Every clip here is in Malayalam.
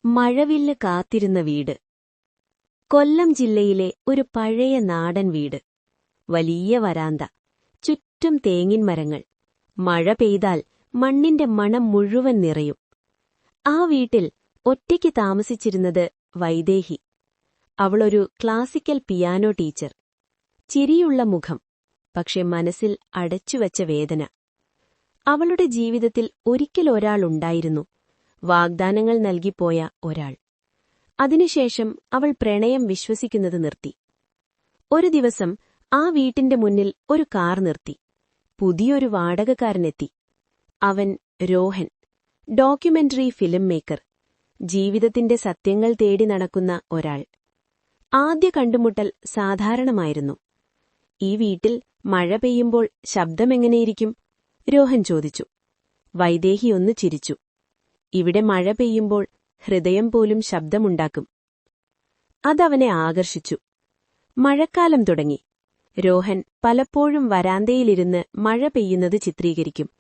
മഴവില്ല് കാത്തിരുന്ന വീട്. കൊല്ലം ജില്ലയിലെ ഒരു പഴയ നാടൻ വീട്. വലിയ വരാന്ത, ചുറ്റും തേങ്ങിൻ മരങ്ങൾ. മഴ പെയ്താൽ മണ്ണിന്റെ മണം മുഴുവൻ നിറയും. ആ വീട്ടിൽ ഒറ്റയ്ക്ക് താമസിച്ചിരുന്നത് വൈദേഹി. അവളൊരു ക്ലാസിക്കൽ പിയാനോ ടീച്ചർ. ചിരിയുള്ള മുഖം, പക്ഷെ മനസ്സിൽ അടച്ചുവച്ച വേദന. അവളുടെ ജീവിതത്തിൽ ഒരിക്കൽ ഒരാളുണ്ടായിരുന്നു, വാഗ്ദാനങ്ങൾ നൽകിപ്പോയ ഒരാൾ. അതിനുശേഷം അവൾ പ്രണയം വിശ്വസിക്കുന്നത് നിർത്തി. ഒരു ദിവസം ആ വീട്ടിന്റെ മുന്നിൽ ഒരു കാർ നിർത്തി. പുതിയൊരു വാടകക്കാരനെത്തി. അവൻ രോഹൻ, ഡോക്യുമെന്ററി ഫിലിം മേക്കർ, ജീവിതത്തിന്റെ സത്യങ്ങൾ തേടി നടക്കുന്ന ഒരാൾ. ആദ്യ കണ്ടുമുട്ടൽ സാധാരണമായിരുന്നു. ഈ വീട്ടിൽ മഴ പെയ്യുമ്പോൾ ശബ്ദമെങ്ങനെയിരിക്കും? രോഹൻ ചോദിച്ചു. വൈദേഹി ഒന്ന് ചിരിച്ചു. ഇവിടെ മഴ പെയ്യുമ്പോൾ ഹൃദയം പോലും ശബ്ദമുണ്ടാക്കും. അതവനെ ആകർഷിച്ചു. മഴക്കാലം തുടങ്ങി. രോഹൻ പലപ്പോഴും വരാന്തയിലിരുന്ന് മഴ പെയ്യുന്നത് ചിത്രീകരിക്കും.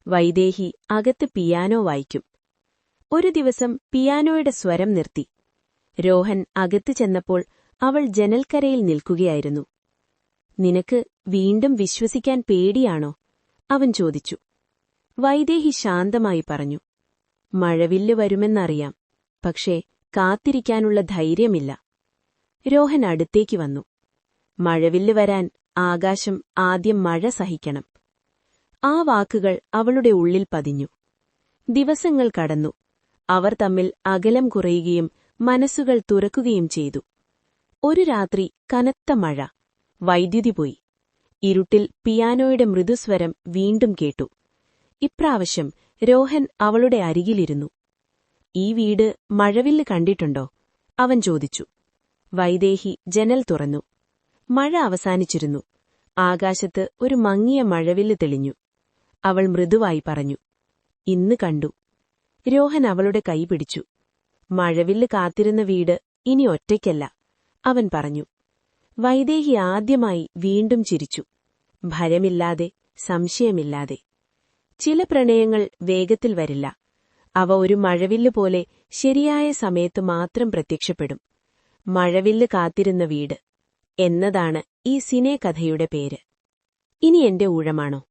വൈദേഹി അകത്ത് പിയാനോ വായിക്കും. ഒരു ദിവസം പിയാനോയുടെ സ്വരം നിർത്തി. രോഹൻ അകത്ത് ചെന്നപ്പോൾ അവൾ ജനൽക്കരയിൽ നിൽക്കുകയായിരുന്നു. നിനക്ക് വീണ്ടും വിശ്വസിക്കാൻ പേടിയാണോ? അവൻ ചോദിച്ചു. വൈദേഹി ശാന്തമായി പറഞ്ഞു. മഴവില്ല് വരുമെന്നറിയാം, പക്ഷേ കാത്തിരിക്കാനുള്ള ധൈര്യമില്ല. രോഹൻ അടുത്തേക്ക് വന്നു. മഴവില്ല് വരാൻ ആകാശം ആദ്യം മഴ സഹിക്കണം. ആ വാക്കുകൾ അവളുടെ ഉള്ളിൽ പതിഞ്ഞു. ദിവസങ്ങൾ കടന്നു. അവർ തമ്മിൽ അകലം കുറയുകയും മനസ്സുകൾ തുറക്കുകയും ചെയ്തു. ഒരു രാത്രി കനത്ത മഴ. വൈദ്യുതി പോയി. ഇരുട്ടിൽ പിയാനോയുടെ മൃദുസ്വരം വീണ്ടും കേട്ടു. ഇപ്രാവശ്യം രോഹൻ അവളുടെ അരികിലിരുന്നു. ഈ വീട് മഴവില്ല് കണ്ടിട്ടുണ്ടോ? അവൻ ചോദിച്ചു. വൈദേഹി ജനൽ തുറന്നു. മഴ അവസാനിച്ചിരുന്നു. ആകാശത്ത് ഒരു മങ്ങിയ മഴവില്ല് തെളിഞ്ഞു. അവൾ മൃദുവായി പറഞ്ഞു. ഇന്ന് കണ്ടു. രോഹൻ അവളുടെ കൈ പിടിച്ചു. മഴവില്ല് കാത്തിരുന്ന വീട് ഇനി ഒറ്റയ്ക്കല്ല, അവൻ പറഞ്ഞു. വൈദേഹി ആദ്യമായി വീണ്ടും ചിരിച്ചു. ഭയമില്ലാതെ, സംശയമില്ലാതെ. ചില പ്രണയങ്ങൾ വേഗത്തിൽ വരില്ല. അവ ഒരു മഴവില്ല് പോലെ ശരിയായ സമയത്ത് മാത്രം പ്രത്യക്ഷപ്പെടും. മഴവില്ല് കാത്തിരുന്ന വീട് എന്നതാണ് ഈ സിനെ കഥയുടെ പേര്. ഇനി എന്റെ ഊഴമാണോ?